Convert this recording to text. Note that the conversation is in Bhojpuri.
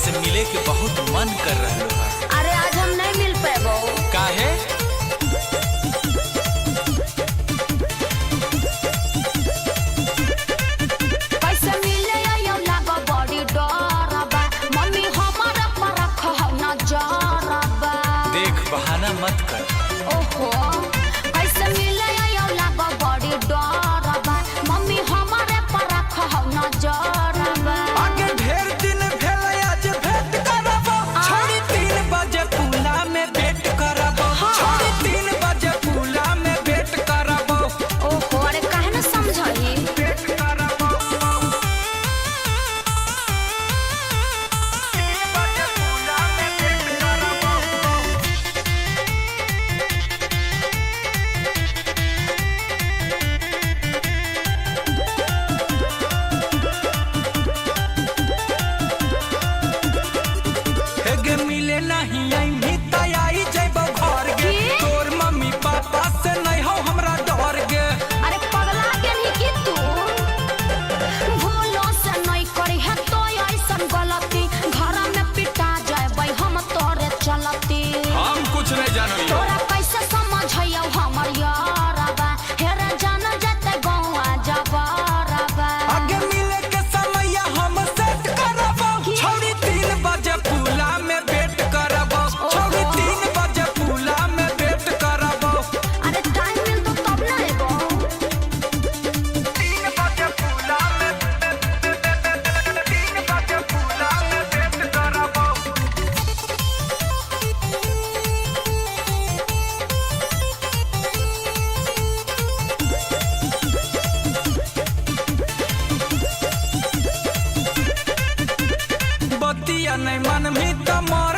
से मिले के बहुत मन कर रहा है। अरे आज हम नहीं मिल पेबो। काहे? कैसे मिले यो लागो बड़ी डर बा, मम्मी हमारा पर रखो नजर बा। देख बहाना मत कर। ओहो कैसे मिले यो लागो बड़ी डर बा, मम्मी हमारे पर रखो नजर बा। आगे ढेर दिन भेल आज भेंट करबो, छोड़ी 3 बजे पुला में भेंट करबो, छोड़ी 3 बजे पुला में भेंट करबो। ओहो अरे काहे न समझही। भेंट करबो 3 बजे पुला में भेंट करबो। हेगे मिले नहीं आई तैयारी जइबो घर गे, की? तोर मम्मी पापा से नहीं हो हमरा डर गे। अरे पगला गेली कि तू, भूलो से नहीं करी है तो ऐसन गलती, घर में पिटा जाए हम तोरे चलती। हम कुछ नहीं जानो। तोरा कैसे समझियो हमर यारबा, हेरे जान जते गौआ जबरबा। आगे मिले के समय हम सेट करबो, छोड़ी 3 बजे पुला में भेंट करबो, छोड़ी 3 बजे पुला में भेंट करबो। अरे टाइम मिल तो तब ना एबो। 3 बजे पुला में 3 बजे पुला में भेंट करबो। बतिया नहीं मन में त मर